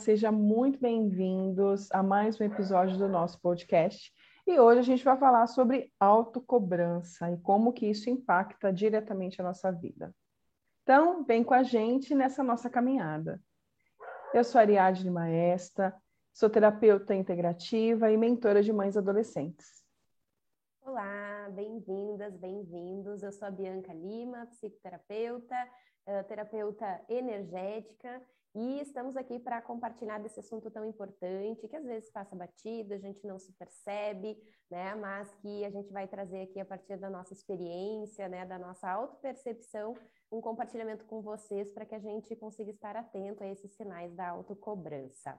sejam muito bem-vindos a mais um episódio do nosso podcast. E hoje a gente vai falar sobre autocobrança e como que isso impacta diretamente a nossa vida. Então, vem com a gente nessa nossa caminhada. Eu sou Ariadne Maesta, sou terapeuta integrativa e mentora de mães adolescentes. Olá, bem-vindas, bem-vindos. Eu sou a Bianca Lima, psicoterapeuta, terapeuta energética, e estamos aqui para compartilhar desse assunto tão importante, que às vezes passa batido, a gente não se percebe, né? Mas que a gente vai trazer aqui a partir da nossa experiência, né? Da nossa autopercepção, um compartilhamento com vocês para que a gente consiga estar atento a esses sinais da autocobrança.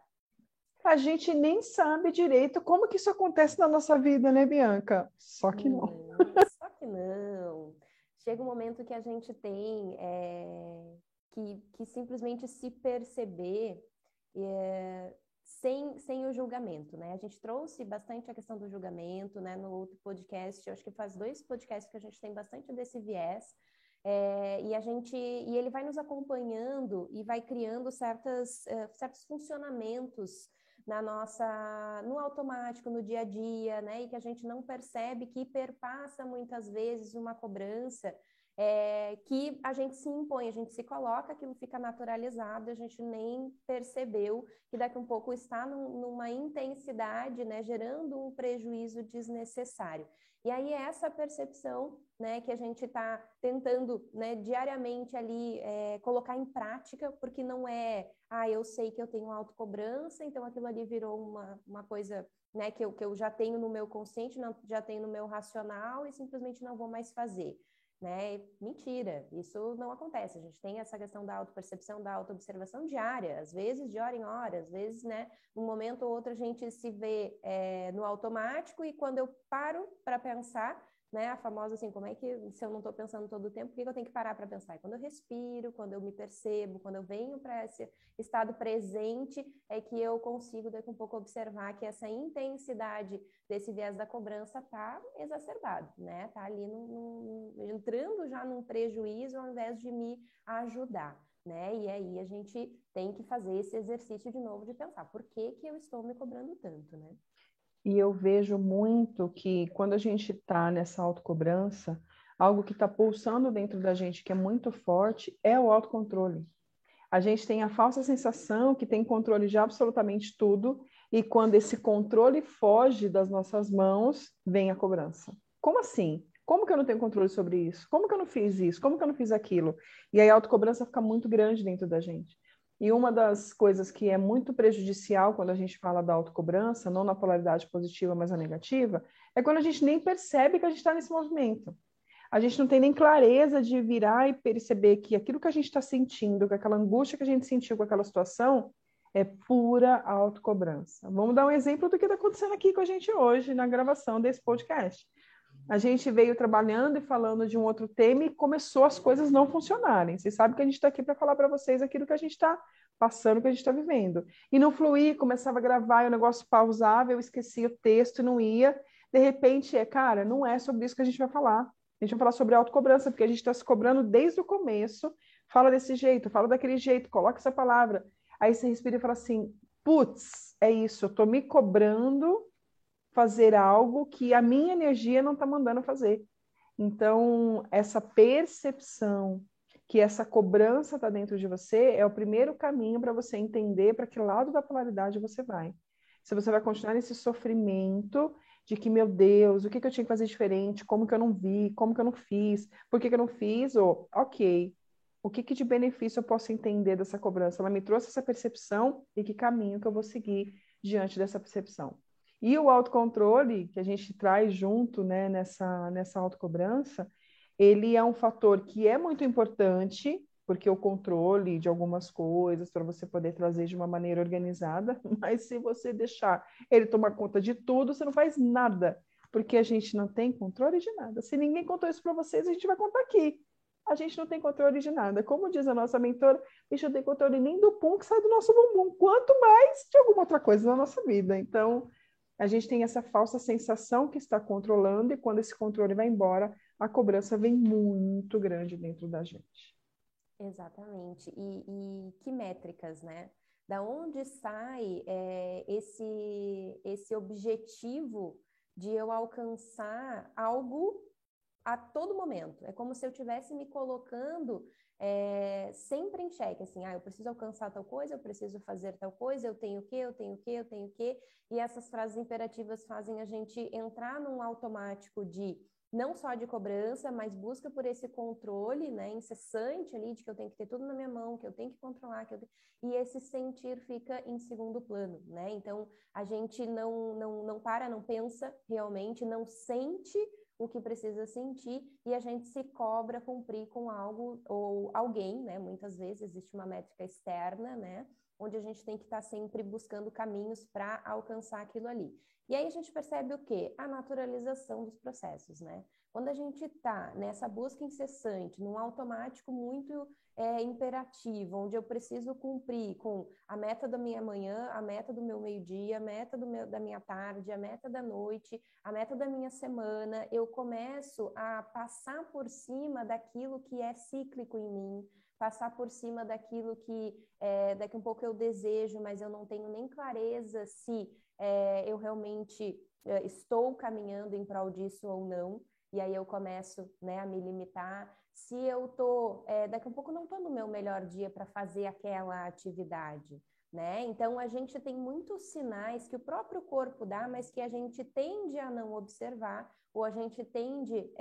A gente nem sabe direito como que isso acontece na nossa vida, né, Bianca? Só que não. Só que não. Chega um momento que a gente tem que simplesmente se perceber sem o julgamento, né? A gente trouxe bastante a questão do julgamento, né? No outro podcast, eu acho que faz 2 podcasts que a gente tem bastante desse viés, e ele vai nos acompanhando e vai criando certos funcionamentos no automático, no dia a dia, né? E que a gente não percebe, que perpassa muitas vezes uma cobrança que a gente se impõe, a gente se coloca, aquilo fica naturalizado, a gente nem percebeu que daqui a um pouco está numa intensidade, né? Gerando um prejuízo desnecessário. E aí essa percepção, né, que a gente está tentando, né, diariamente ali colocar em prática, porque não eu sei que eu tenho autocobrança, então aquilo ali virou uma coisa, né, que eu já tenho no meu consciente, já tenho no meu racional e simplesmente não vou mais fazer. Né? Mentira, isso não acontece. A gente tem essa questão da autopercepção, da autoobservação diária, às vezes de hora em hora, às vezes, né, um momento ou outro a gente se vê no automático, e quando eu paro para pensar, né, a famosa assim, como é que, se eu não estou pensando todo o tempo, por que eu tenho que parar para pensar? E quando eu respiro, quando eu me percebo, quando eu venho para esse estado presente, é que eu consigo daqui a um pouco observar que essa intensidade desse viés da cobrança está exacerbado, né? Está ali entrando já num prejuízo ao invés de me ajudar, né? E aí a gente tem que fazer esse exercício de novo de pensar, por que que eu estou me cobrando tanto, né? E eu vejo muito que quando a gente está nessa autocobrança, algo que está pulsando dentro da gente, que é muito forte, é o autocontrole. A gente tem a falsa sensação que tem controle de absolutamente tudo, e quando esse controle foge das nossas mãos, vem a cobrança. Como assim? Como que eu não tenho controle sobre isso? Como que eu não fiz isso? Como que eu não fiz aquilo? E aí a autocobrança fica muito grande dentro da gente. E uma das coisas que é muito prejudicial quando a gente fala da autocobrança, não na polaridade positiva, mas na negativa, é quando a gente nem percebe que a gente está nesse movimento. A gente não tem nem clareza de virar e perceber que aquilo que a gente está sentindo, que aquela angústia que a gente sentiu com aquela situação, é pura autocobrança. Vamos dar um exemplo do que está acontecendo aqui com a gente hoje, na gravação desse podcast. A gente veio trabalhando e falando de um outro tema e começou as coisas não funcionarem. Vocês sabem que a gente está aqui para falar para vocês aquilo que a gente está passando, que a gente está vivendo. E não fluía, começava a gravar e o negócio pausava, eu esquecia o texto e não ia. De repente, cara, não é sobre isso que a gente vai falar. A gente vai falar sobre autocobrança, porque a gente está se cobrando desde o começo. Fala desse jeito, fala daquele jeito, coloca essa palavra. Aí você respira e fala assim, putz, é isso, eu estou me cobrando fazer algo que a minha energia não está mandando fazer. Então, essa percepção que essa cobrança está dentro de você é o primeiro caminho para você entender para que lado da polaridade você vai. Se você vai continuar nesse sofrimento de que, meu Deus, o que eu tinha que fazer diferente? Como que eu não vi? Como que eu não fiz? Por que eu não fiz? Ou, ok, o que de benefício eu posso entender dessa cobrança? Ela me trouxe essa percepção e que caminho que eu vou seguir diante dessa percepção? E o autocontrole, que a gente traz junto, né, nessa autocobrança, ele é um fator que é muito importante, porque o controle de algumas coisas, para você poder trazer de uma maneira organizada, mas se você deixar ele tomar conta de tudo, você não faz nada, porque a gente não tem controle de nada. Se ninguém contou isso para vocês, a gente vai contar aqui. A gente não tem controle de nada. Como diz a nossa mentora, a gente não tem controle nem do pum que sai do nosso bumbum, quanto mais de alguma outra coisa na nossa vida. Então, a gente tem essa falsa sensação que está controlando, e quando esse controle vai embora, a cobrança vem muito grande dentro da gente. Exatamente. E que métricas, né? Da onde sai esse objetivo de eu alcançar algo a todo momento? É como se eu estivesse me colocando sempre em xeque, assim, eu preciso alcançar tal coisa, eu preciso fazer tal coisa, eu tenho o quê, eu tenho o quê, eu tenho o quê, e essas frases imperativas fazem a gente entrar num automático de não só de cobrança, mas busca por esse controle, né, incessante ali, de que eu tenho que ter tudo na minha mão, que eu tenho que controlar, e esse sentir fica em segundo plano, né? Então, a gente não para, não pensa realmente, não sente o que precisa sentir e a gente se cobra cumprir com algo ou alguém, né? Muitas vezes existe uma métrica externa, né? Onde a gente tem que estar sempre buscando caminhos para alcançar aquilo ali. E aí a gente percebe o quê? A naturalização dos processos, né? Quando a gente está nessa busca incessante, num automático muito imperativo, onde eu preciso cumprir com a meta da minha manhã, a meta do meu meio-dia, a meta da minha tarde, a meta da noite, a meta da minha semana, eu começo a passar por cima daquilo que é cíclico em mim, passar por cima daquilo que daqui um pouco eu desejo, mas eu não tenho nem clareza se eu realmente estou caminhando em prol disso ou não, e aí eu começo, né, a me limitar. Se eu tô, daqui a pouco não estou no meu melhor dia para fazer aquela atividade, né? Então a gente tem muitos sinais que o próprio corpo dá, mas que a gente tende a não observar, ou a gente tende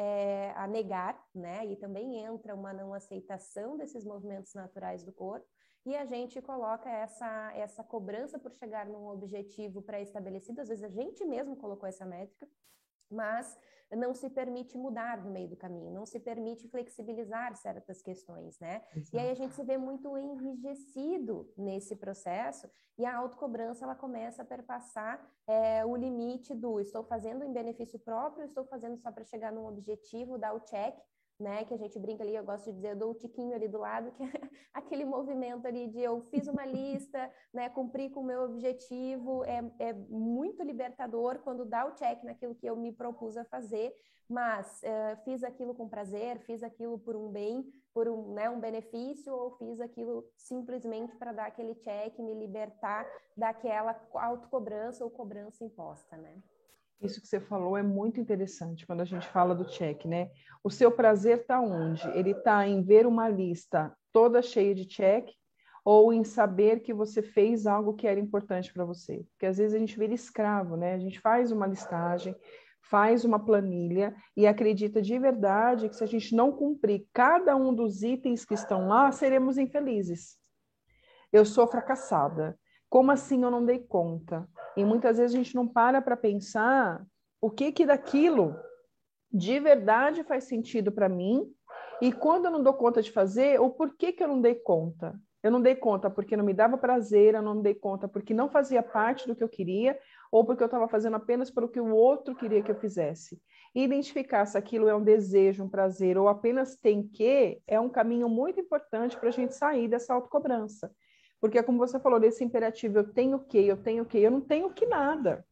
a negar, né? E também entra uma não aceitação desses movimentos naturais do corpo, e a gente coloca essa cobrança por chegar num objetivo pré-estabelecido. Às vezes a gente mesmo colocou essa métrica, mas não se permite mudar no meio do caminho, não se permite flexibilizar certas questões, né? Exato. E aí a gente se vê muito enrijecido nesse processo, e a autocobrança, ela começa a perpassar o limite do estou fazendo em benefício próprio, estou fazendo só para chegar num objetivo, dar o check, né, que a gente brinca ali, eu gosto de dizer, eu dou o tiquinho ali do lado, que é aquele movimento ali de eu fiz uma lista, né, cumpri com o meu objetivo, é muito libertador quando dá o check naquilo que eu me propus a fazer, mas fiz aquilo com prazer, fiz aquilo por um bem, por um benefício, ou fiz aquilo simplesmente para dar aquele check, me libertar daquela autocobrança ou cobrança imposta, né? Isso que você falou é muito interessante quando a gente fala do check, né? O seu prazer está onde? Ele está em ver uma lista toda cheia de check ou em saber que você fez algo que era importante para você? Porque às vezes a gente vira escravo, né? A gente faz uma listagem, faz uma planilha e acredita de verdade que se a gente não cumprir cada um dos itens que estão lá, seremos infelizes. Eu sou fracassada. Como assim eu não dei conta? E muitas vezes a gente não para pensar o que daquilo de verdade faz sentido para mim e quando eu não dou conta de fazer, o porquê que eu não dei conta. Eu não dei conta porque não me dava prazer, eu não dei conta porque não fazia parte do que eu queria ou porque eu estava fazendo apenas pelo que o outro queria que eu fizesse. E identificar se aquilo é um desejo, um prazer ou apenas tem que, é um caminho muito importante para a gente sair dessa autocobrança. Porque, como você falou, desse imperativo, eu tenho que, eu não tenho que nada.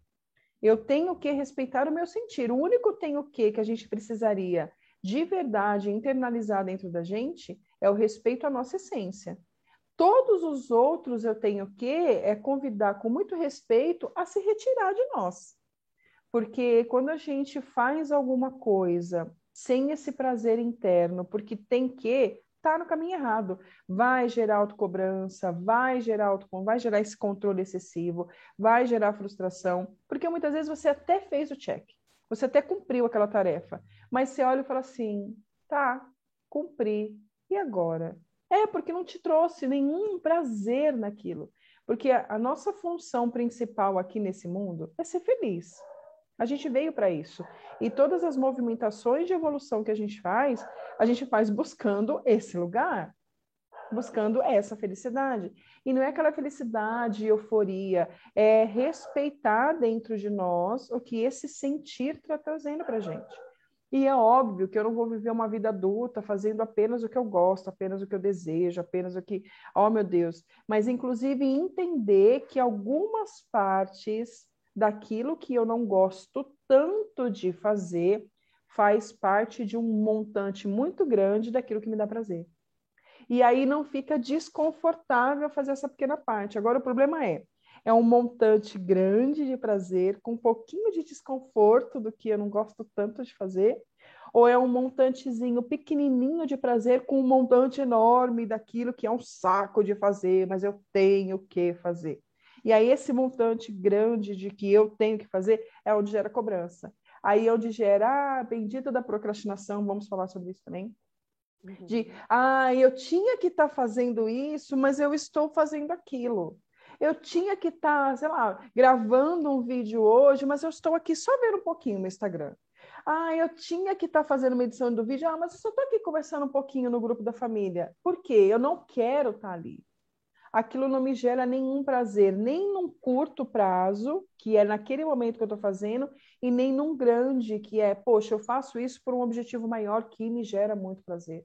Eu tenho que respeitar o meu sentir. O único tenho que a gente precisaria de verdade internalizar dentro da gente é o respeito à nossa essência. Todos os outros eu tenho que convidar com muito respeito a se retirar de nós. Porque quando a gente faz alguma coisa sem esse prazer interno, porque tem que, tá no caminho errado. Vai gerar autocobrança, vai gerar esse controle excessivo, vai gerar frustração, porque muitas vezes você até fez o check, você até cumpriu aquela tarefa, mas você olha e fala assim, tá, cumpri, e agora? Porque não te trouxe nenhum prazer naquilo, porque a nossa função principal aqui nesse mundo é ser feliz. A gente veio para isso. E todas as movimentações de evolução que a gente faz buscando esse lugar, buscando essa felicidade. E não é aquela felicidade, euforia, é respeitar dentro de nós o que esse sentir está trazendo para a gente. E é óbvio que eu não vou viver uma vida adulta fazendo apenas o que eu gosto, apenas o que eu desejo, apenas o que... Oh, meu Deus! Mas, inclusive, entender que algumas partes daquilo que eu não gosto tanto de fazer faz parte de um montante muito grande daquilo que me dá prazer. E aí não fica desconfortável fazer essa pequena parte. Agora, o problema é um montante grande de prazer, com um pouquinho de desconforto do que eu não gosto tanto de fazer, ou é um montantezinho pequenininho de prazer com um montante enorme daquilo que é um saco de fazer, mas eu tenho que fazer. E aí esse montante grande de que eu tenho que fazer é onde gera cobrança. Aí é onde gera, bendita da procrastinação, vamos falar sobre isso também, de, eu tinha que estar fazendo isso, mas eu estou fazendo aquilo. Eu tinha que estar, sei lá, gravando um vídeo hoje, mas eu estou aqui só vendo um pouquinho no Instagram. Eu tinha que estar fazendo uma edição do vídeo, mas eu só estou aqui conversando um pouquinho no grupo da família. Por quê? Eu não quero estar ali. Aquilo não me gera nenhum prazer, nem num curto prazo, que é naquele momento que eu estou fazendo, e nem num grande, que é, poxa, eu faço isso por um objetivo maior que me gera muito prazer.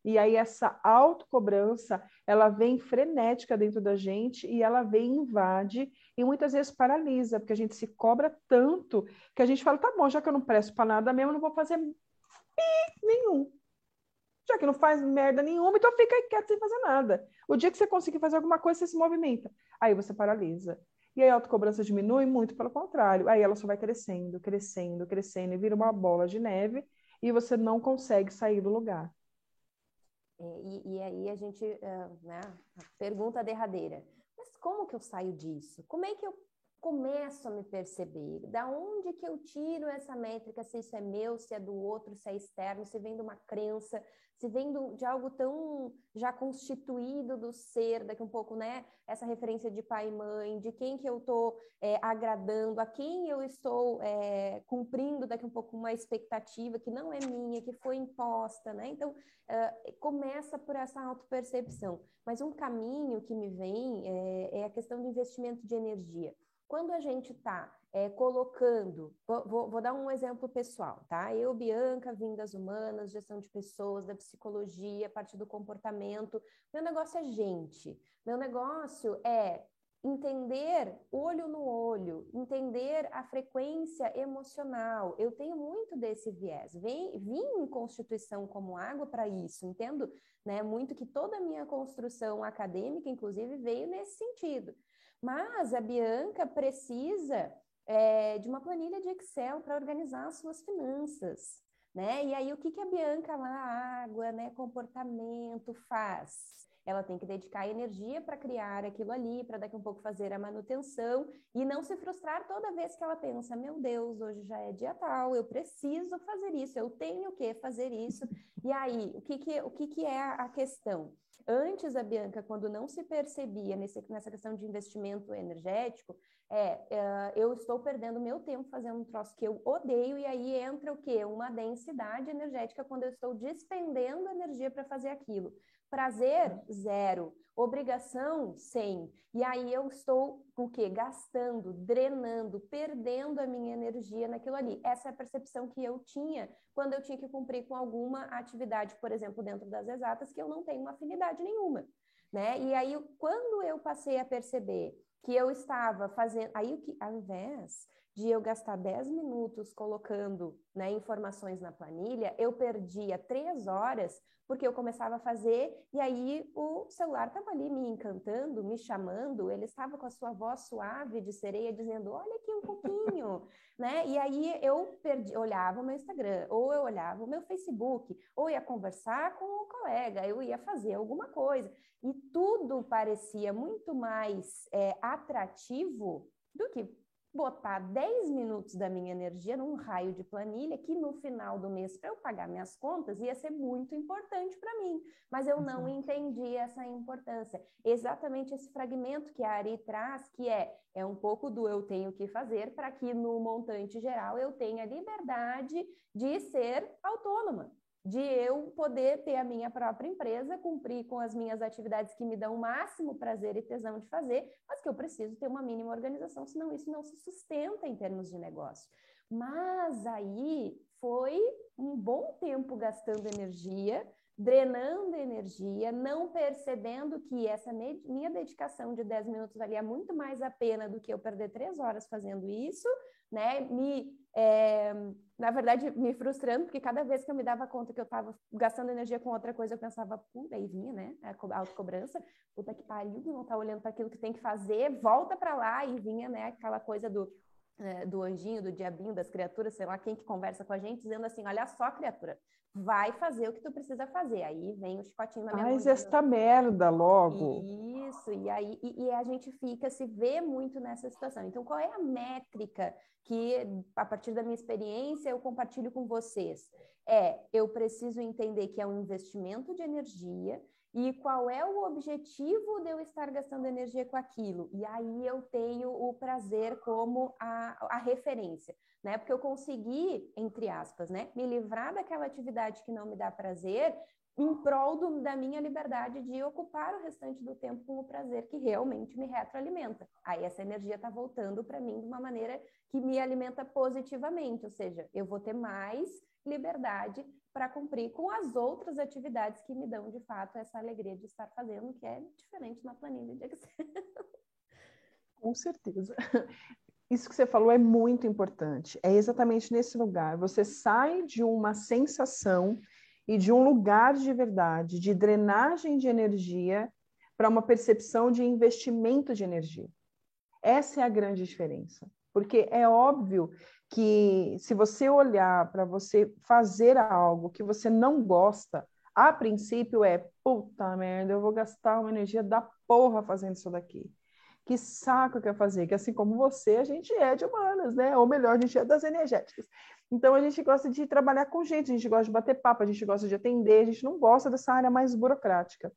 E aí essa autocobrança, ela vem frenética dentro da gente e ela vem, invade e muitas vezes paralisa, porque a gente se cobra tanto que a gente fala, tá bom, já que eu não presto para nada mesmo, eu não vou fazer nenhum. Já que não faz merda nenhuma, então fica aí quieto sem fazer nada. O dia que você conseguir fazer alguma coisa, você se movimenta. Aí você paralisa. E aí a autocobrança diminui muito, pelo contrário. Aí ela só vai crescendo, crescendo, crescendo, e vira uma bola de neve e você não consegue sair do lugar. E aí a gente, né, a pergunta derradeira, mas como que eu saio disso? Como é que eu começo a me perceber? Da onde que eu tiro essa métrica, se isso é meu, se é do outro, se é externo, se vem de uma crença, se vem de algo tão já constituído do ser, daqui um pouco, né, essa referência de pai e mãe, de quem que eu estou agradando, a quem eu estou cumprindo daqui um pouco uma expectativa que não é minha, que foi imposta, né? Então, começa por essa autopercepção. Mas um caminho que me vem é a questão do investimento de energia. Quando a gente está colocando, vou dar um exemplo pessoal, tá? Eu, Bianca, vim das humanas, gestão de pessoas, da psicologia, parte do comportamento. Meu negócio é gente. Meu negócio é entender olho no olho, entender a frequência emocional. Eu tenho muito desse viés. Vim em constituição como água para isso, entendo, né, muito que toda a minha construção acadêmica, inclusive, veio nesse sentido. Mas a Bianca precisa de uma planilha de Excel para organizar as suas finanças, né? E aí o que a Bianca lá, água, né, comportamento faz? Ela tem que dedicar energia para criar aquilo ali, para daqui a um pouco fazer a manutenção e não se frustrar toda vez que ela pensa, meu Deus, hoje já é dia tal, eu preciso fazer isso, eu tenho que fazer isso. E aí, o que é a questão? Antes, a Bianca, quando não se percebia nessa questão de investimento energético, eu estou perdendo meu tempo fazendo um troço que eu odeio, e aí entra o quê? Uma densidade energética quando eu estou despendendo energia para fazer aquilo. Prazer, 0. Obrigação, 100. E aí eu estou o quê? Gastando, drenando, perdendo a minha energia naquilo ali. Essa é a percepção que eu tinha quando eu tinha que cumprir com alguma atividade, por exemplo, dentro das exatas, que eu não tenho uma afinidade nenhuma, né? E aí, quando eu passei a perceber que eu estava fazendo... Aí, ao invés de eu gastar 10 minutos colocando, né, informações na planilha, eu perdia 3 horas porque eu começava a fazer e aí o celular estava ali me encantando, me chamando, ele estava com a sua voz suave de sereia dizendo, olha aqui um pouquinho, né? E aí eu olhava o meu Instagram, ou eu olhava o meu Facebook, ou ia conversar com um colega, eu ia fazer alguma coisa. E tudo parecia muito mais atrativo do que botar 10 minutos da minha energia num raio de planilha que no final do mês, para eu pagar minhas contas, ia ser muito importante para mim. Mas eu não entendi essa importância. Exatamente esse fragmento que a Ari traz, que é um pouco do eu tenho que fazer para que no montante geral eu tenha liberdade de ser autônoma, de eu poder ter a minha própria empresa, cumprir com as minhas atividades que me dão o máximo prazer e tesão de fazer, mas que eu preciso ter uma mínima organização, senão isso não se sustenta em termos de negócio. Mas aí foi um bom tempo gastando energia, drenando energia, não percebendo que essa minha dedicação de 10 minutos valia muito mais a pena do que eu perder 3 horas fazendo isso, né? Na verdade, me frustrando, porque cada vez que eu me dava conta que eu estava gastando energia com outra coisa, eu pensava, puta, aí vinha, né? A autocobrança, puta que pariu, não tá olhando para aquilo que tem que fazer, volta para lá, e vinha, né, aquela coisa do anjinho, do diabinho, das criaturas, sei lá, quem que conversa com a gente, dizendo assim, olha só, criatura, vai fazer o que tu precisa fazer. Aí vem o chicotinho na minha mão. Faz esta merda logo. Isso, e aí a gente se vê muito nessa situação. Então, qual é a métrica que, a partir da minha experiência, eu compartilho com vocês? Eu preciso entender que é um investimento de energia e qual é o objetivo de eu estar gastando energia com aquilo. E aí eu tenho o prazer como a referência, né? Porque eu consegui, entre aspas, né, me livrar daquela atividade que não me dá prazer em prol da minha liberdade de ocupar o restante do tempo com o prazer que realmente me retroalimenta. Aí essa energia está voltando para mim de uma maneira que me alimenta positivamente, ou seja, eu vou ter mais liberdade para cumprir com as outras atividades que me dão, de fato, essa alegria de estar fazendo, que é diferente na planilha de Excel. Com certeza. Isso que você falou é muito importante. É exatamente nesse lugar. Você sai de uma sensação e de um lugar de verdade, de drenagem de energia, para uma percepção de investimento de energia. Essa é a grande diferença. Porque é óbvio que se você olhar para você fazer algo que você não gosta, a princípio puta merda, eu vou gastar uma energia da porra fazendo isso daqui. Que saco que eu fazer, que assim como você, a gente é de humanas, né? Ou melhor, a gente é das energéticas. Então a gente gosta de trabalhar com gente, a gente gosta de bater papo, a gente gosta de atender, a gente não gosta dessa área mais burocrática.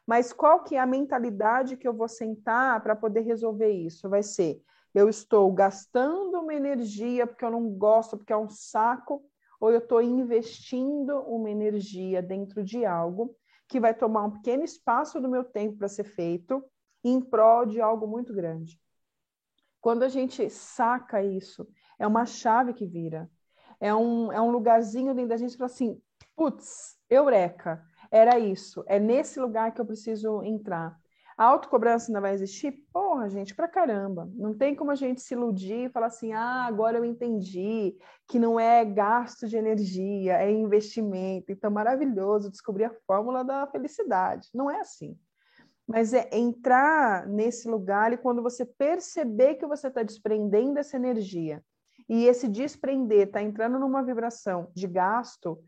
Mas qual que é a mentalidade que eu vou sentar para poder resolver isso? Vai ser, eu estou gastando uma energia porque eu não gosto, porque é um saco, ou eu estou investindo uma energia dentro de algo que vai tomar um pequeno espaço do meu tempo para ser feito, em prol de algo muito grande. Quando a gente saca isso, é uma chave que vira. É um lugarzinho dentro da gente que fala assim, putz, eureka, era isso. É nesse lugar que eu preciso entrar. A autocobrança ainda vai existir? Porra, gente, pra caramba. Não tem como a gente se iludir e falar assim, agora eu entendi que não é gasto de energia, é investimento. Então, maravilhoso descobrir a fórmula da felicidade. Não é assim. Mas é entrar nesse lugar e quando você perceber que você está desprendendo essa energia e esse desprender está entrando numa vibração de gasto,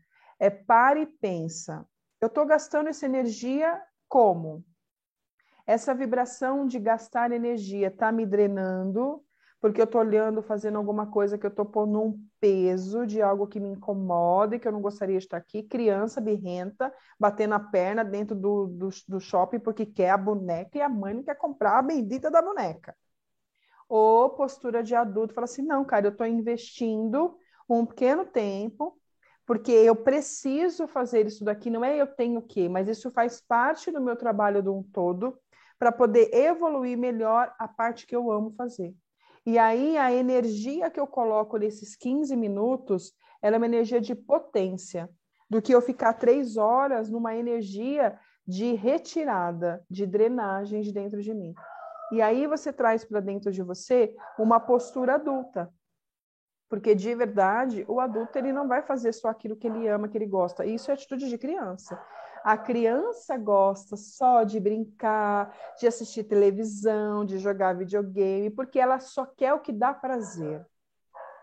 para e pensa. Eu estou gastando essa energia como? Essa vibração de gastar energia está me drenando, porque eu estou olhando, fazendo alguma coisa que eu estou pondo um peso de algo que me incomoda e que eu não gostaria de estar aqui. Criança birrenta, batendo a perna dentro do shopping porque quer a boneca e a mãe não quer comprar a bendita da boneca. Ou postura de adulto, fala assim, não, cara, eu estou investindo um pequeno tempo porque eu preciso fazer isso daqui, não é eu tenho que, mas isso faz parte do meu trabalho de um todo, para poder evoluir melhor a parte que eu amo fazer. E aí a energia que eu coloco nesses 15 minutos, ela é uma energia de potência, do que eu ficar 3 horas numa energia de retirada, de drenagem de dentro de mim. E aí você traz para dentro de você uma postura adulta, porque, de verdade, o adulto ele não vai fazer só aquilo que ele ama, que ele gosta. Isso é atitude de criança. A criança gosta só de brincar, de assistir televisão, de jogar videogame, porque ela só quer o que dá prazer.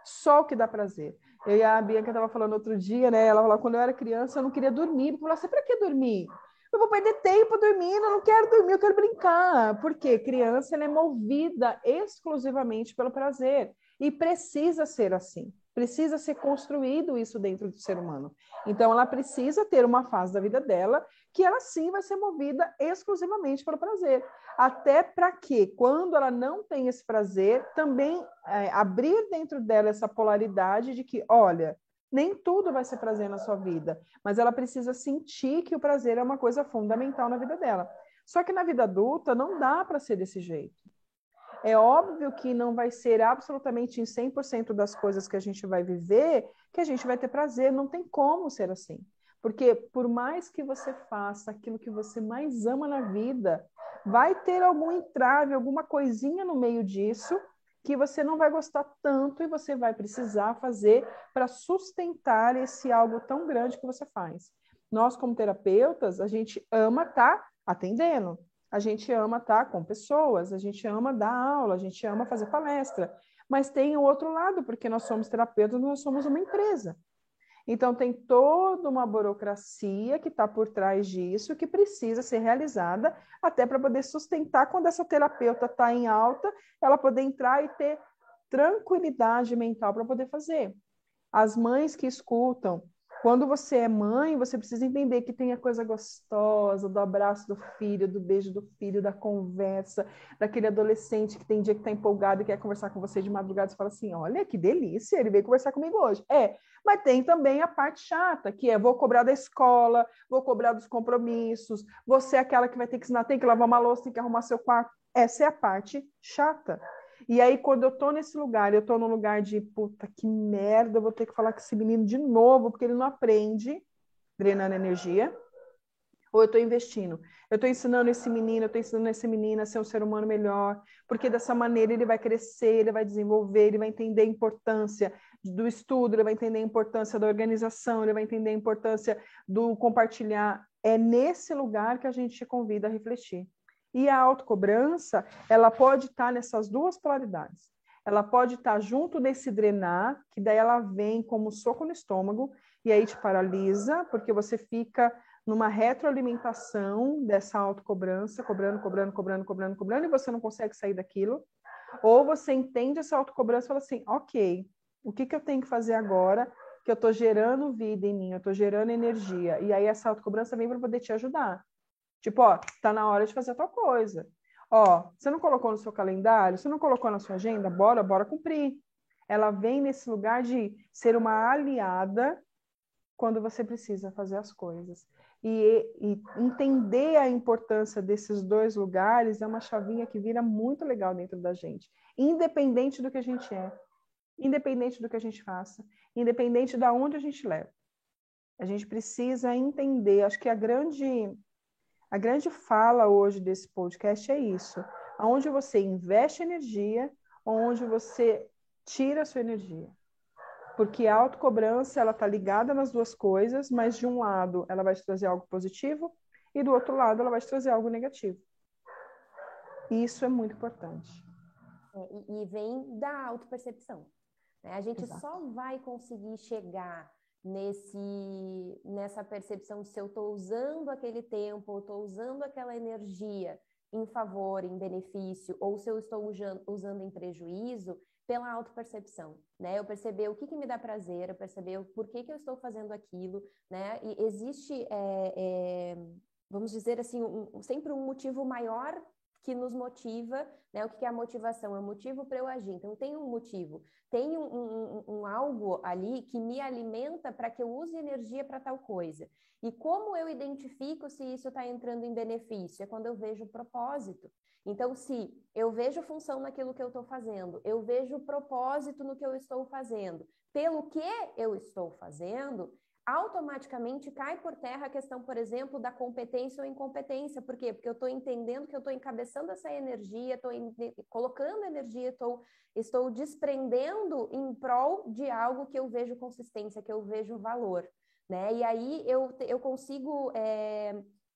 Só o que dá prazer. Eu e a Bianca estava falando outro dia, né? Ela falou, quando eu era criança, eu não queria dormir. Eu falei, você para que dormir? Eu vou perder tempo dormindo, eu não quero dormir, eu quero brincar. Por quê? Criança ela é movida exclusivamente pelo prazer. E precisa ser assim. Precisa ser construído isso dentro do ser humano. Então, ela precisa ter uma fase da vida dela que ela sim vai ser movida exclusivamente pelo prazer. Até para que, quando ela não tem esse prazer, também abrir dentro dela essa polaridade de que, olha, nem tudo vai ser prazer na sua vida, mas ela precisa sentir que o prazer é uma coisa fundamental na vida dela. Só que na vida adulta não dá para ser desse jeito. É óbvio que não vai ser absolutamente em 100% das coisas que a gente vai viver que a gente vai ter prazer, não tem como ser assim. Porque por mais que você faça aquilo que você mais ama na vida, vai ter algum entrave, alguma coisinha no meio disso que você não vai gostar tanto e você vai precisar fazer para sustentar esse algo tão grande que você faz. Nós, como terapeutas, a gente ama estar atendendo, a gente ama estar com pessoas, a gente ama dar aula, a gente ama fazer palestra, mas tem o outro lado, porque nós somos terapeutas, nós somos uma empresa. Então, tem toda uma burocracia que está por trás disso, que precisa ser realizada, até para poder sustentar quando essa terapeuta está em alta, ela poder entrar e ter tranquilidade mental para poder fazer. As mães que escutam, quando você é mãe, você precisa entender que tem a coisa gostosa do abraço do filho, do beijo do filho, da conversa, daquele adolescente que tem dia que está empolgado e quer conversar com você de madrugada e fala assim, olha, que delícia, ele veio conversar comigo hoje. Mas tem também a parte chata, que é vou cobrar da escola, vou cobrar dos compromissos, você é aquela que vai ter que ensinar, tem que lavar uma louça, tem que arrumar seu quarto. Essa é a parte chata. E aí, quando eu tô nesse lugar, eu tô num lugar de, puta, que merda, eu vou ter que falar com esse menino de novo, porque ele não aprende, drenando energia, ou eu tô investindo. Eu tô ensinando esse menino, eu tô ensinando essa menina a ser um ser humano melhor, porque dessa maneira ele vai crescer, ele vai desenvolver, ele vai entender a importância do estudo, ele vai entender a importância da organização, ele vai entender a importância do compartilhar. É nesse lugar que a gente te convida a refletir. E a autocobrança, ela pode estar nessas duas polaridades. Ela pode estar junto desse drenar, que daí ela vem como um soco no estômago, e aí te paralisa, porque você fica numa retroalimentação dessa autocobrança, cobrando, e você não consegue sair daquilo. Ou você entende essa autocobrança e fala assim, ok, o que eu tenho que fazer agora que eu estou gerando vida em mim, eu estou gerando energia. E aí essa autocobrança vem para poder te ajudar. Tipo, ó, tá na hora de fazer a tua coisa. Ó, você não colocou no seu calendário, você não colocou na sua agenda, bora cumprir. Ela vem nesse lugar de ser uma aliada quando você precisa fazer as coisas. E entender a importância desses dois lugares é uma chavinha que vira muito legal dentro da gente, independente do que a gente é, independente do que a gente faça, independente de onde a gente leva. A gente precisa entender, acho que a grande fala hoje desse podcast é isso, aonde você investe energia, onde você tira a sua energia. Porque a autocobrança, ela está ligada nas duas coisas, mas de um lado ela vai te trazer algo positivo e do outro lado ela vai te trazer algo negativo. E isso é muito importante. E vem da autopercepção, né? A gente Exato. só vai conseguir chegar nessa percepção de se eu estou usando aquele tempo, ou estou usando aquela energia em favor, em benefício, ou se eu estou usando em prejuízo, pela autopercepção, né? Eu perceber o que me dá prazer, eu perceber por que eu estou fazendo aquilo, né? E existe, vamos dizer assim, sempre um motivo maior que nos motiva, né? O que é a motivação? É um motivo para eu agir. Então, tem um motivo, tem um algo ali que me alimenta para que eu use energia para tal coisa. E como eu identifico se isso está entrando em benefício? É quando eu vejo o propósito. Então, se eu vejo função naquilo que eu estou fazendo, eu vejo propósito no que eu estou fazendo, pelo que eu estou fazendo, automaticamente cai por terra a questão, por exemplo, da competência ou incompetência. Por quê? Porque eu estou entendendo que eu estou encabeçando essa energia, estou colocando energia, estou desprendendo em prol de algo que eu vejo consistência, que eu vejo valor, né? E aí eu consigo,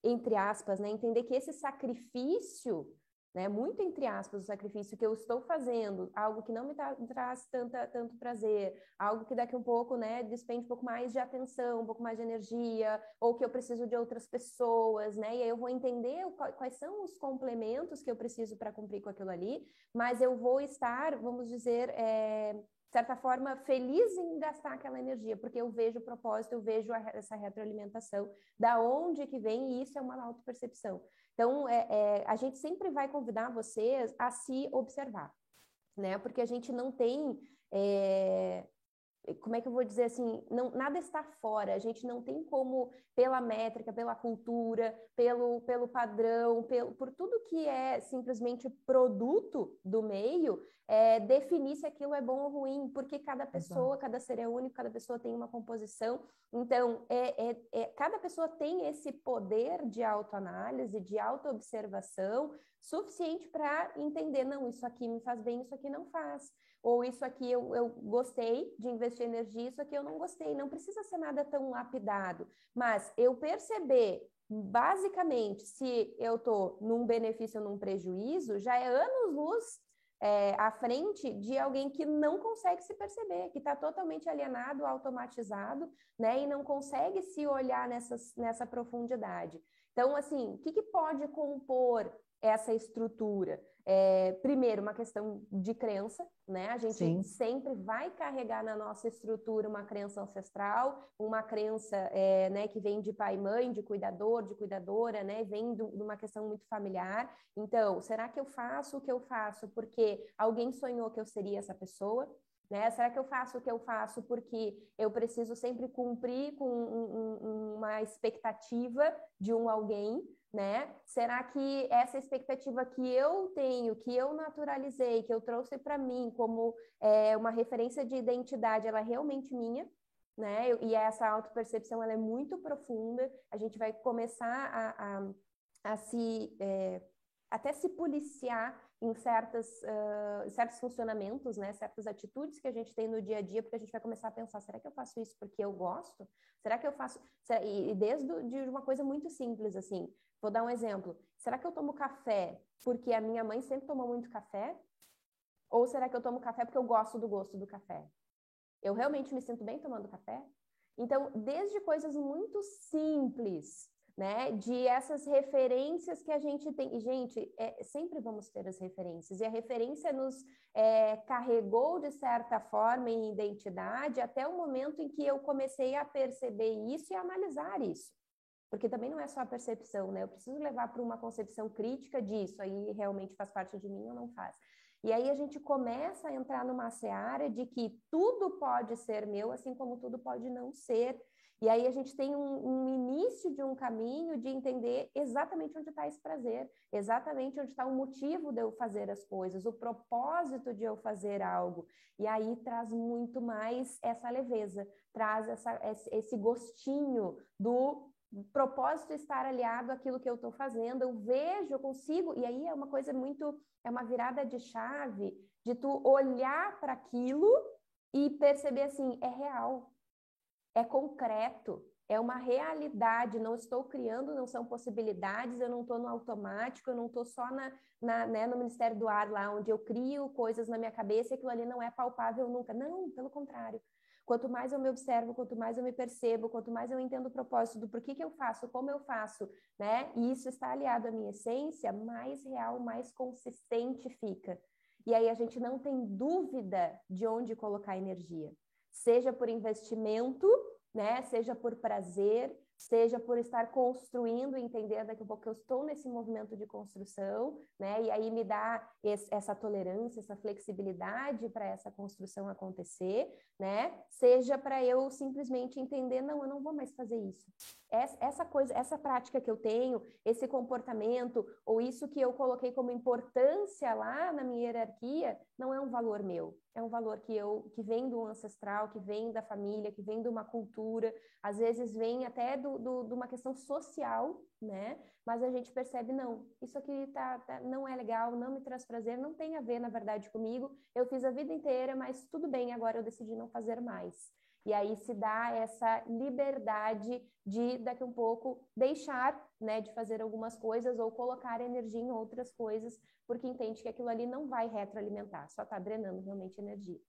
entre aspas, né, entender que esse sacrifício, né, muito entre aspas, o sacrifício que eu estou fazendo, algo que não me traz tanto prazer, algo que daqui um pouco, né, despende um pouco mais de atenção, um pouco mais de energia, ou que eu preciso de outras pessoas, né, e aí eu vou entender quais são os complementos que eu preciso para cumprir com aquilo ali, mas eu vou estar, vamos dizer, de certa forma, feliz em gastar aquela energia, porque eu vejo o propósito, eu vejo essa retroalimentação, da onde que vem, e isso é uma autopercepção. Então, a gente sempre vai convidar vocês a se observar, né? Porque a gente não tem como é que eu vou dizer assim, não, nada está fora, a gente não tem como, pela métrica, pela cultura, pelo padrão, por tudo que é simplesmente produto do meio, definir se aquilo é bom ou ruim, porque cada pessoa, cada ser é único, cada pessoa tem uma composição, então cada pessoa tem esse poder de autoanálise, de autoobservação, suficiente para entender, não, isso aqui me faz bem, isso aqui não faz. Ou isso aqui eu gostei de investir energia, isso aqui eu não gostei. Não precisa ser nada tão lapidado, mas eu perceber, basicamente, se eu estou num benefício ou num prejuízo, já é anos-luz à frente de alguém que não consegue se perceber, que está totalmente alienado, automatizado, né, e não consegue se olhar nessa profundidade. Então, assim, o que pode compor essa estrutura? Primeiro, uma questão de crença, né? A gente Sim. sempre vai carregar na nossa estrutura uma crença ancestral, uma crença né, que vem de pai e mãe, de cuidador, de cuidadora, né? Vem de uma questão muito familiar. Então, será que eu faço o que eu faço porque alguém sonhou que eu seria essa pessoa? Né? Será que eu faço o que eu faço porque eu preciso sempre cumprir com uma expectativa de um alguém? Né? Será que essa expectativa que eu tenho, que eu naturalizei, que eu trouxe para mim como uma referência de identidade, ela é realmente minha? Né? E essa autopercepção ela é muito profunda, a gente vai começar a se até se policiar em certos funcionamentos, né? Certas atitudes que a gente tem no dia a dia, porque a gente vai começar a pensar, será que eu faço isso porque eu gosto? Será que eu faço... E desde de uma coisa muito simples, assim, vou dar um exemplo. Será que eu tomo café porque a minha mãe sempre tomou muito café? Ou será que eu tomo café porque eu gosto do gosto do café? Eu realmente me sinto bem tomando café? Então, desde coisas muito simples, né, de essas referências que a gente tem. E, gente, sempre vamos ter as referências. E a referência nos carregou, de certa forma, em identidade, até o momento em que eu comecei a perceber isso e a analisar isso. Porque também não é só a percepção, né? Eu preciso levar para uma concepção crítica disso, aí realmente faz parte de mim ou não faz. E aí a gente começa a entrar numa seara de que tudo pode ser meu, assim como tudo pode não ser. E aí a gente tem um início de um caminho de entender exatamente onde está esse prazer, exatamente onde está o motivo de eu fazer as coisas, o propósito de eu fazer algo. E aí traz muito mais essa leveza, traz esse gostinho do propósito estar aliado àquilo que eu estou fazendo, eu vejo, eu consigo, e aí é uma coisa muito, é uma virada de chave, de tu olhar para aquilo e perceber assim, é real, é concreto, é uma realidade, não estou criando, não são possibilidades, eu não estou no automático, eu não estou só né, no Ministério do Ar lá, onde eu crio coisas na minha cabeça e aquilo ali não é palpável nunca, não, pelo contrário. Quanto mais eu me observo, quanto mais eu me percebo, quanto mais eu entendo o propósito do porquê que eu faço, como eu faço, né? E isso está aliado à minha essência, mais real, mais consistente fica. E aí a gente não tem dúvida de onde colocar energia. Seja por investimento, né? Seja por prazer, seja por estar construindo e entender daqui a pouco que eu estou nesse movimento de construção, né? E aí me dá essa tolerância, essa flexibilidade para essa construção acontecer, né? Seja para eu simplesmente entender, não, eu não vou mais fazer isso. Essa coisa, essa prática que eu tenho, esse comportamento, ou isso que eu coloquei como importância lá na minha hierarquia, não é um valor meu. É um valor que vem do ancestral, que vem da família, que vem de uma cultura, às vezes vem até de uma questão social, né? Mas a gente percebe, não, isso aqui não é legal, não me traz prazer, não tem a ver, na verdade, comigo. Eu fiz a vida inteira, mas tudo bem, agora eu decidi não fazer mais. E aí se dá essa liberdade de, daqui a um pouco, deixar, né, de fazer algumas coisas ou colocar energia em outras coisas, porque entende que aquilo ali não vai retroalimentar, só está drenando realmente energia.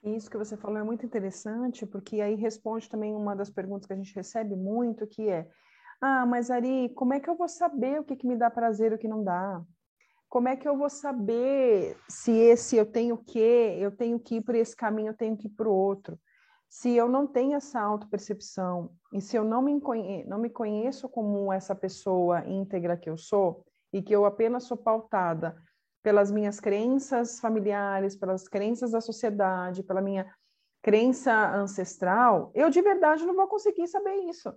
Isso que você falou é muito interessante, porque aí responde também uma das perguntas que a gente recebe muito, que é: mas Ari, como é que eu vou saber o que me dá prazer e o que não dá? Como é que eu vou saber se eu tenho que ir por esse caminho, eu tenho que ir para o outro? Se eu não tenho essa autopercepção e se eu não me conheço como essa pessoa íntegra que eu sou e que eu apenas sou pautada pelas minhas crenças familiares, pelas crenças da sociedade, pela minha crença ancestral, eu de verdade não vou conseguir saber isso.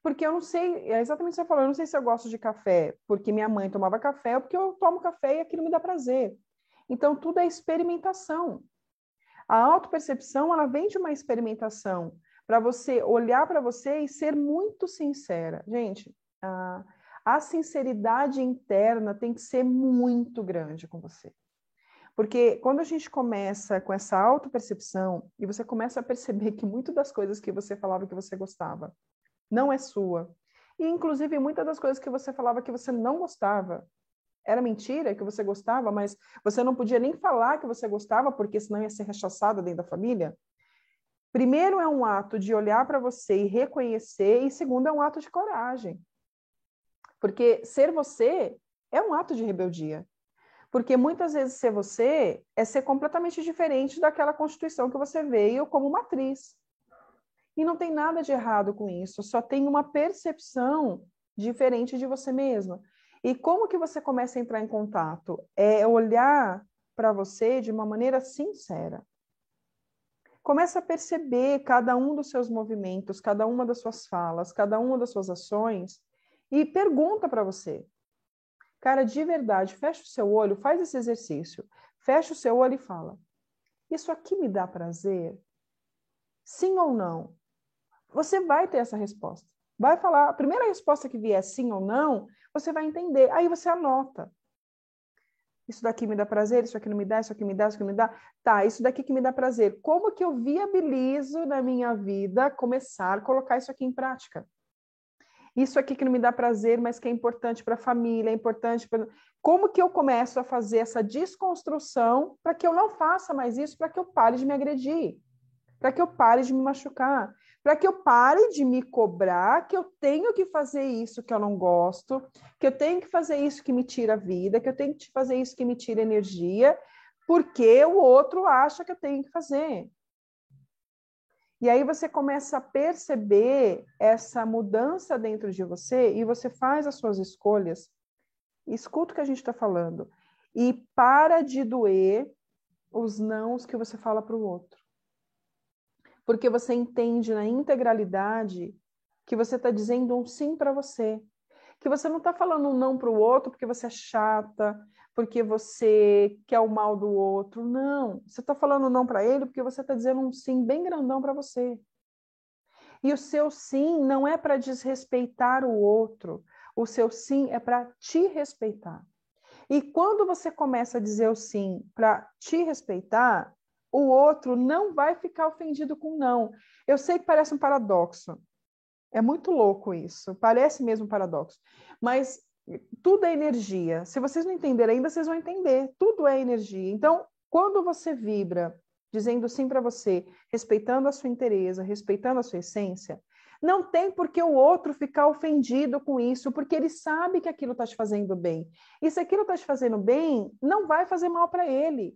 Porque eu não sei, é exatamente o que você falou, eu não sei se eu gosto de café porque minha mãe tomava café ou porque eu tomo café e aquilo me dá prazer. Então, tudo é experimentação. A autopercepção, ela vem de uma experimentação para você olhar para você e ser muito sincera. Gente, a sinceridade interna tem que ser muito grande com você. Porque quando a gente começa com essa autopercepção e você começa a perceber que muitas das coisas que você falava que você gostava não é sua, e inclusive muitas das coisas que você falava que você não gostava, era mentira que você gostava, mas você não podia nem falar que você gostava, porque senão ia ser rechaçada dentro da família. Primeiro é um ato de olhar para você e reconhecer, e segundo é um ato de coragem. Porque ser você é um ato de rebeldia. Porque muitas vezes ser você é ser completamente diferente daquela constituição que você veio como matriz. E não tem nada de errado com isso, só tem uma percepção diferente de você mesma. E como que você começa a entrar em contato? É olhar para você de uma maneira sincera. Começa a perceber cada um dos seus movimentos, cada uma das suas falas, cada uma das suas ações e pergunta para você. Cara, de verdade, fecha o seu olho, faz esse exercício. Fecha o seu olho e fala: isso aqui me dá prazer? Sim ou não? Você vai ter essa resposta. Vai falar, a primeira resposta que vier sim ou não, você vai entender. Aí você anota. Isso daqui me dá prazer, isso aqui não me dá, isso aqui me dá, isso aqui me dá. Tá, isso daqui que me dá prazer. Como que eu viabilizo na minha vida começar a colocar isso aqui em prática? Isso aqui que não me dá prazer, mas que é importante para a família, é importante para... Como que eu começo a fazer essa desconstrução para que eu não faça mais isso, para que eu pare de me agredir, para que eu pare de me machucar, para que eu pare de me cobrar que eu tenho que fazer isso que eu não gosto, que eu tenho que fazer isso que me tira a vida, que eu tenho que fazer isso que me tira energia, porque o outro acha que eu tenho que fazer. E aí você começa a perceber essa mudança dentro de você e você faz as suas escolhas. Escuta o que a gente está falando. E para de doer os nãos que você fala para o outro. Porque você entende na integralidade que você está dizendo um sim para você. Que você não está falando um não para o outro porque você é chata, porque você quer o mal do outro. Não. Você está falando não para ele porque você está dizendo um sim bem grandão para você. E o seu sim não é para desrespeitar o outro. O seu sim é para te respeitar. E quando você começa a dizer o sim para te respeitar, o outro não vai ficar ofendido com não. Eu sei que parece um paradoxo. É muito louco isso. Parece mesmo um paradoxo. Mas tudo é energia. Se vocês não entenderem ainda, vocês vão entender. Tudo é energia. Então, quando você vibra dizendo sim para você, respeitando a sua inteireza, respeitando a sua essência, não tem por que o outro ficar ofendido com isso, porque ele sabe que aquilo está te fazendo bem. E se aquilo está te fazendo bem, não vai fazer mal para ele.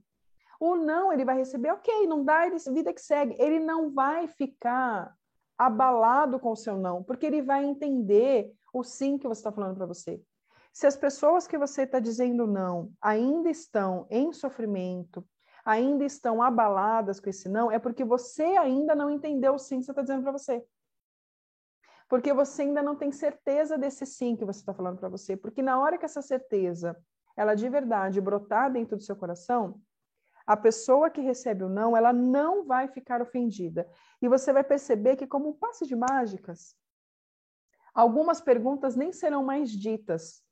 Ou não, ele vai receber, ok, não dá, ele, vida que segue. Ele não vai ficar abalado com o seu não, porque ele vai entender o sim que você está falando para você. Se as pessoas que você está dizendo não ainda estão em sofrimento, ainda estão abaladas com esse não, é porque você ainda não entendeu o sim que você está dizendo para você. Porque você ainda não tem certeza desse sim que você está falando para você. Porque na hora que essa certeza, ela de verdade brotar dentro do seu coração, a pessoa que recebe o não, ela não vai ficar ofendida. E você vai perceber que, como um passe de mágicas, algumas perguntas nem serão mais ditas.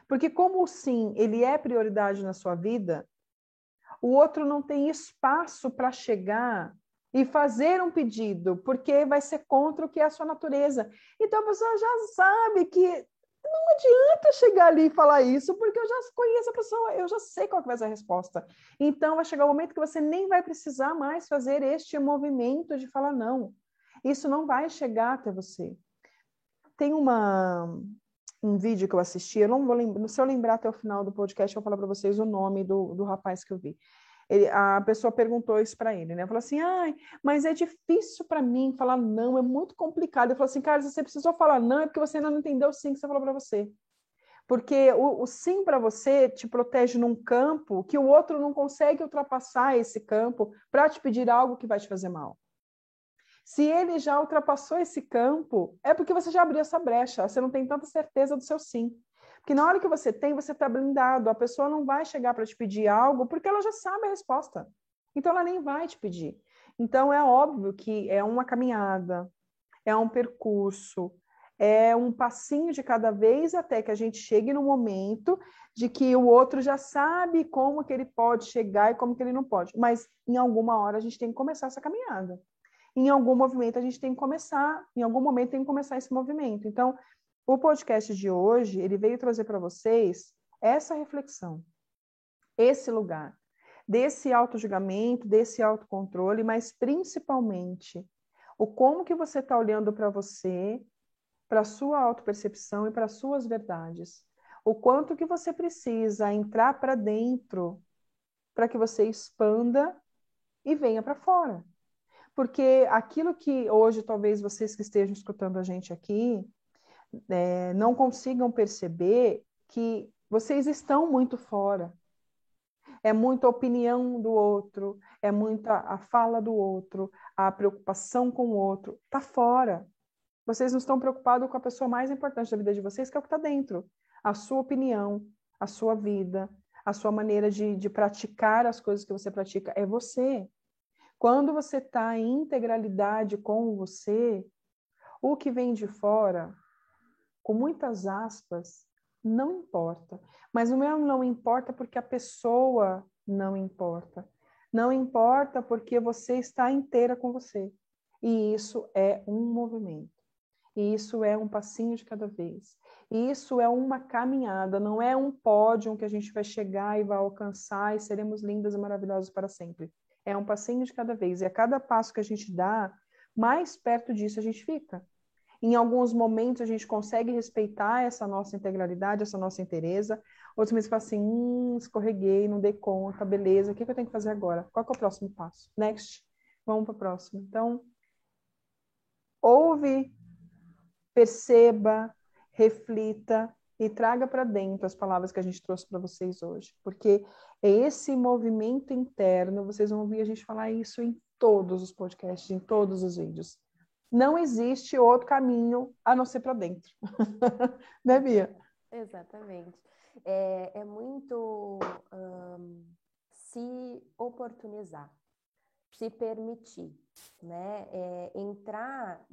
Porque como o sim, ele é prioridade na sua vida, o outro não tem espaço para chegar e fazer um pedido, porque vai ser contra o que é a sua natureza. Então a pessoa já sabe que não adianta chegar ali e falar isso, porque eu já conheço a pessoa, eu já sei qual vai ser a resposta. Então vai chegar um momento que você nem vai precisar mais fazer este movimento de falar não. Isso não vai chegar até você. Tem um vídeo que eu assisti, eu não vou lembrar, se eu lembrar até o final do podcast, eu vou falar para vocês o nome do rapaz que eu vi. A pessoa perguntou isso para ele, né? Falou assim, mas é difícil para mim falar não, é muito complicado. Ele falou assim, cara, se você precisou falar não, é porque você ainda não entendeu o sim que você falou para você. Porque o sim para você te protege num campo que o outro não consegue ultrapassar esse campo para te pedir algo que vai te fazer mal. Se ele já ultrapassou esse campo, é porque você já abriu essa brecha, você não tem tanta certeza do seu sim. Porque na hora que você tem, você está blindado, a pessoa não vai chegar para te pedir algo porque ela já sabe a resposta. Então ela nem vai te pedir. Então é óbvio que é uma caminhada, é um percurso, é um passinho de cada vez até que a gente chegue no momento de que o outro já sabe como que ele pode chegar e como que ele não pode. Mas em alguma hora a gente tem que começar essa caminhada. Em algum movimento a gente tem que começar, em algum momento tem que começar esse movimento. Então, o podcast de hoje, ele veio trazer para vocês essa reflexão, esse lugar, desse auto-julgamento, desse autocontrole, mas principalmente o como que você está olhando para você, para a sua autopercepção e para as suas verdades. O quanto que você precisa entrar para dentro para que você expanda e venha para fora. Porque aquilo que hoje, talvez vocês que estejam escutando a gente aqui, não consigam perceber que vocês estão muito fora. É muita opinião do outro, é muita a fala do outro, a preocupação com o outro. Está fora. Vocês não estão preocupados com a pessoa mais importante da vida de vocês, que é o que está dentro. A sua opinião, a sua vida, a sua maneira de praticar as coisas que você pratica é você. Quando você está em integralidade com você, o que vem de fora, com muitas aspas, não importa. Mas o meu não importa porque a pessoa não importa. Não importa porque você está inteira com você. E isso é um movimento. E isso é um passinho de cada vez. E isso é uma caminhada, não é um pódio que a gente vai chegar e vai alcançar e seremos lindas e maravilhosas para sempre. É um passinho de cada vez. E a cada passo que a gente dá, mais perto disso a gente fica. Em alguns momentos a gente consegue respeitar essa nossa integralidade, essa nossa inteireza. Outros momentos falam assim, escorreguei, não dei conta, beleza, o que eu tenho que fazer agora? Qual que é o próximo passo? Next, vamos para o próximo. Então, ouve, perceba, reflita e traga para dentro as palavras que a gente trouxe para vocês hoje. Porque é esse movimento interno, vocês vão ouvir a gente falar isso em todos os podcasts, em todos os vídeos. Não existe outro caminho a não ser para dentro. Né, Bia? Exatamente. É muito se oportunizar, se permitir, né? Entrar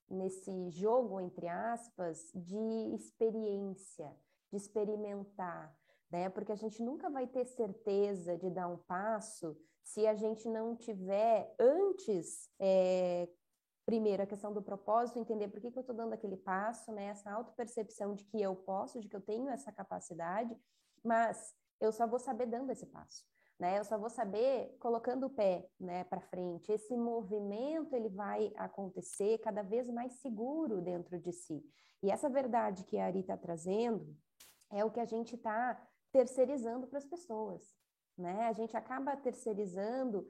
nesse jogo, entre aspas, de experiência, de experimentar, né? Porque a gente nunca vai ter certeza de dar um passo se a gente não tiver antes, primeiro, a questão do propósito, entender por que eu estou dando aquele passo, né? Essa autopercepção de que eu posso, de que eu tenho essa capacidade, mas eu só vou saber dando esse passo, né? Eu só vou saber colocando o pé, né, para frente. Esse movimento, ele vai acontecer cada vez mais seguro dentro de si. E essa verdade que a Ari está trazendo é o que a gente está terceirizando para as pessoas, né? A gente acaba terceirizando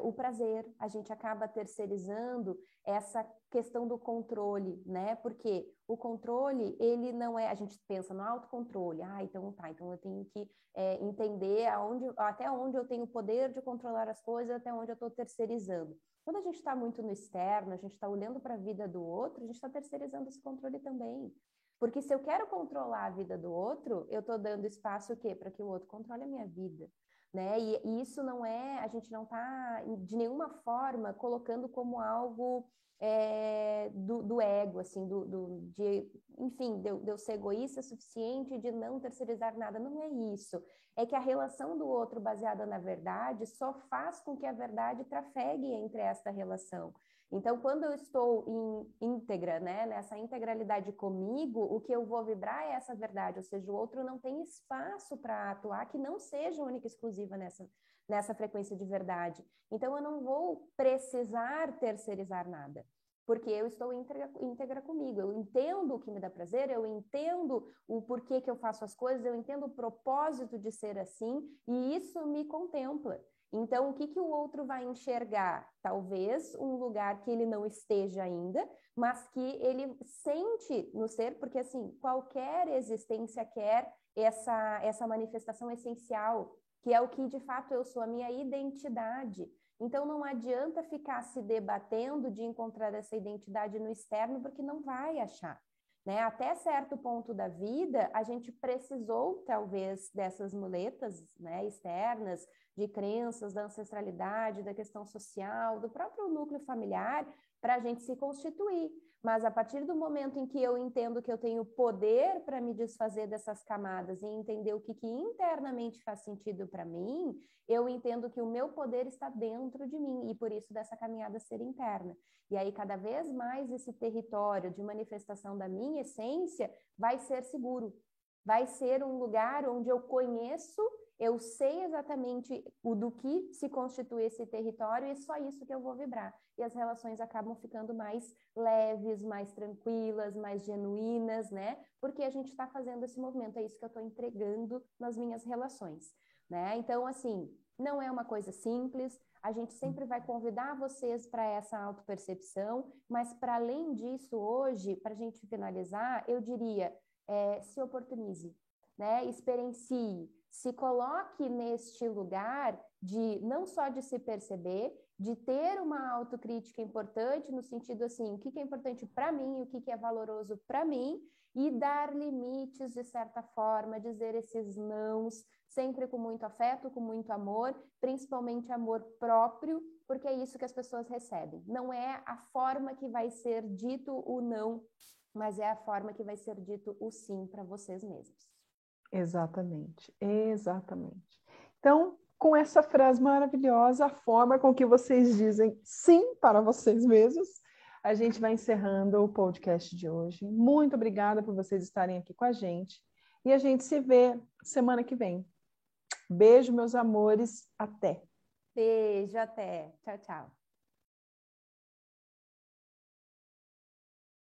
o prazer, a gente acaba terceirizando essa questão do controle, né? Porque o controle, ele não é... A gente pensa no autocontrole. Então eu tenho que entender até onde eu tenho o poder de controlar as coisas, até onde eu estou terceirizando. Quando a gente está muito no externo, a gente está olhando para a vida do outro, a gente está terceirizando esse controle também. Porque se eu quero controlar a vida do outro, eu estou dando espaço o quê? Para que o outro controle a minha vida. Né? E isso não é, a gente não está de nenhuma forma colocando como algo do ego, assim, enfim, de eu ser egoísta o suficiente de não terceirizar nada. Não é isso. É que a relação do outro baseada na verdade só faz com que a verdade trafegue entre esta relação. Então, quando eu estou íntegra, né, nessa integralidade comigo, o que eu vou vibrar é essa verdade, ou seja, o outro não tem espaço para atuar que não seja única e exclusiva nessa frequência de verdade. Então, eu não vou precisar terceirizar nada, porque eu estou íntegra comigo, eu entendo o que me dá prazer, eu entendo o porquê que eu faço as coisas, eu entendo o propósito de ser assim, e isso me contempla. Então, o que que o outro vai enxergar? Talvez um lugar que ele não esteja ainda, mas que ele sente no ser, porque assim, qualquer existência quer essa manifestação essencial, que é o que de fato eu sou, a minha identidade. Então, não adianta ficar se debatendo de encontrar essa identidade no externo, porque não vai achar. Né? Até certo ponto da vida, a gente precisou, talvez, dessas muletas, né, externas, de crenças, da ancestralidade, da questão social, do próprio núcleo familiar, para a gente se constituir. Mas a partir do momento em que eu entendo que eu tenho poder para me desfazer dessas camadas e entender o que internamente faz sentido para mim, eu entendo que o meu poder está dentro de mim e por isso dessa caminhada ser interna. E aí cada vez mais esse território de manifestação da minha essência vai ser seguro, vai ser um lugar onde eu conheço, eu sei exatamente do que se constitui esse território e é só isso que eu vou vibrar. E as relações acabam ficando mais leves, mais tranquilas, mais genuínas, né? Porque a gente está fazendo esse movimento, é isso que eu estou entregando nas minhas relações, né? Então, assim, não é uma coisa simples, a gente sempre vai convidar vocês para essa autopercepção, mas para além disso, hoje, para a gente finalizar, eu diria, se oportunize, né? Experiencie, se coloque neste lugar de não só de se perceber, de ter uma autocrítica importante no sentido assim, o que é importante para mim, o que é valoroso para mim, e dar limites de certa forma, dizer esses nãos, sempre com muito afeto, com muito amor, principalmente amor próprio, porque é isso que as pessoas recebem. Não é a forma que vai ser dito o não, mas é a forma que vai ser dito o sim para vocês mesmos. Exatamente, exatamente. Então, com essa frase maravilhosa, a forma com que vocês dizem sim para vocês mesmos, a gente vai encerrando o podcast de hoje. Muito obrigada por vocês estarem aqui com a gente. E a gente se vê semana que vem. Beijo, meus amores. Até. Beijo, até. Tchau, tchau.